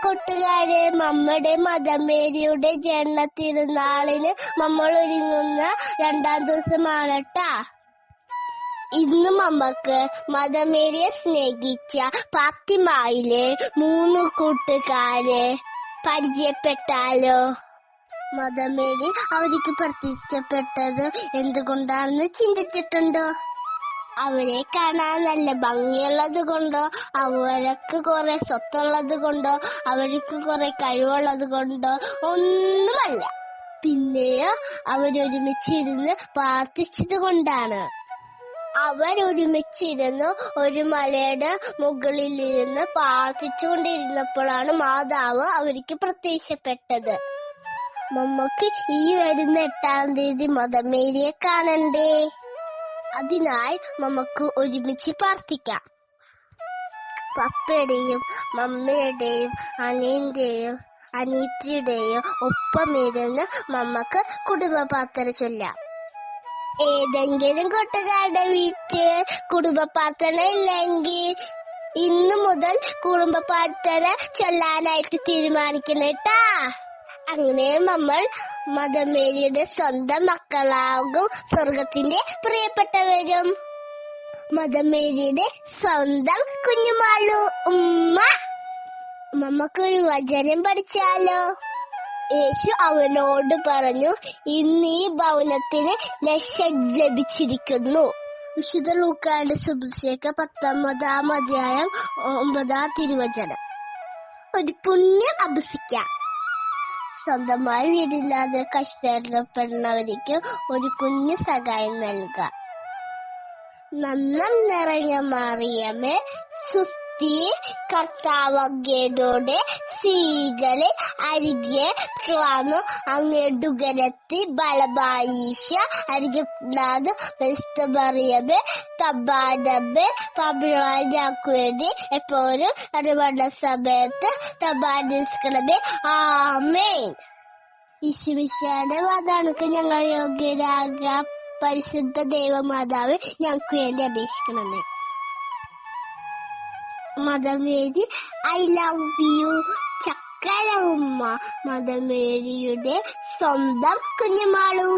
കൂട്ടുകാരെ, നമ്മുടെ മദമേരിയുടെ ജന്മ തിരുനാളിന് നമ്മൾ ഒരുങ്ങുന്ന 2ാം ദിവസമാണ് ട്ടാ. ഇന്ന് നമുക്ക് മദമേരിയെ സ്നേഹിച്ച ഫാത്തിമയിലെ 3 കൂട്ടുകാരെ പരിചയപ്പെട്ടാലോ? മദമേരി അവർക്ക് പ്രത്യക്ഷപ്പെട്ടത് എന്തുകൊണ്ടാണെന്ന് ചിന്തിച്ചിട്ടുണ്ടോ? അവരെ കാണാൻ നല്ല ഭംഗിയുള്ളത് കൊണ്ടോ, അവർക്ക് കുറെ സ്വത്തുള്ളത് കൊണ്ടോ, അവർക്ക് കുറെ കഴിവുള്ളത് കൊണ്ടോ ഒന്നുമല്ല. പിന്നെയോ അവരൊരുമിച്ചിരുന്ന് പ്രാർത്ഥിച്ചത് കൊണ്ടാണ്. അവരൊരുമിച്ചിരുന്ന് ഒരു മലയുടെ മുകളിലിരുന്ന് പ്രാർത്ഥിച്ചുകൊണ്ടിരുന്നപ്പോഴാണ് മാതാവ് അവർക്ക് പ്രത്യക്ഷപ്പെട്ടത്. നമുക്ക് ഈ വരുന്ന 8ാം തീയതി മദമേരിയെ കാണണ്ടേ? അതിനായി നമുക്ക് ഒരുമിച്ച് പ്രാർത്ഥിക്കാം. പപ്പയുടെയും മമ്മയുടെയും അനിയന്റെയും അനിയത്തിയുടെയും ഒപ്പമിരുന്ന് നമുക്ക് കുടുംബ പ്രാർത്ഥന ചൊല്ലാം. ഏതെങ്കിലും കൂട്ടുകാരുടെ വീട്ടിൽ കുടുംബ പ്രാർത്ഥന ഇല്ലെങ്കിൽ ഇന്നു മുതൽ കുടുംബ പ്രാർത്ഥന ചൊല്ലാനായിട്ട് തീരുമാനിക്കണേട്ടാ. അങ്ങനെ നമ്മൾ മദമേരിയുടെ സ്വന്തം മക്കളാകും, സ്വർഗത്തിന്റെ പ്രിയപ്പെട്ടവരും. മദമേരിയുടെ സ്വന്തം കുഞ്ഞുമാളു ഉമ്മ. നമുക്കൊരു വചനം പഠിച്ചാലോ? യേശു അവനോട് പറഞ്ഞു, ഇന്ന് ഈ ഭവനത്തിന് രക്ഷ ലഭിച്ചിരിക്കുന്നു. വിശുദ്ധ ലൂക്കായുടെ സുവിശേഷം 19-ാം അധ്യായം 9-ാം തിരുവചനം. ഒരു പുണ്യം അഭ്യസിക്കാം. സ്വന്തമായി വീടില്ലാതെ കഷ്ടപ്പെടുന്നവർക്ക് ഒരു കുഞ്ഞു സഹായം നൽകുക. നന്മ നിറഞ്ഞ മറിയമേ, സുസ്ഥി, കർത്താവ് അങ്ങയോടുകൂടെ സ്ത്രീകളിൽ അരികെ വന്നു, അങ്ങയുടെ ഉദരത്തിൽ ഫലമായി അനുഗ്രഹിക്കപ്പെട്ടവളാകുന്നു. മറിയമേ, തമ്പുരാന്റെ പാപികളായ ഞങ്ങൾക്ക് വേണ്ടി എപ്പോഴും ഞങ്ങളുടെ സമയത്ത് തമ്പുരാനെ. ആമേൻ. ഈശോമിശിഹായുടെ വാഗ്ദാനങ്ങൾക്ക് ഞങ്ങൾ യോഗ്യരാകാൻ പരിശുദ്ധ ദൈവമാതാവ് ഞങ്ങൾക്ക് വേണ്ടി അപേക്ഷിക്കണമേ. മദമേരി, ഐ ലവ് യു. ചക്കര ഉമ്മ, മദമേരിയുടെ സ്വന്തം കുഞ്ഞുമാളു.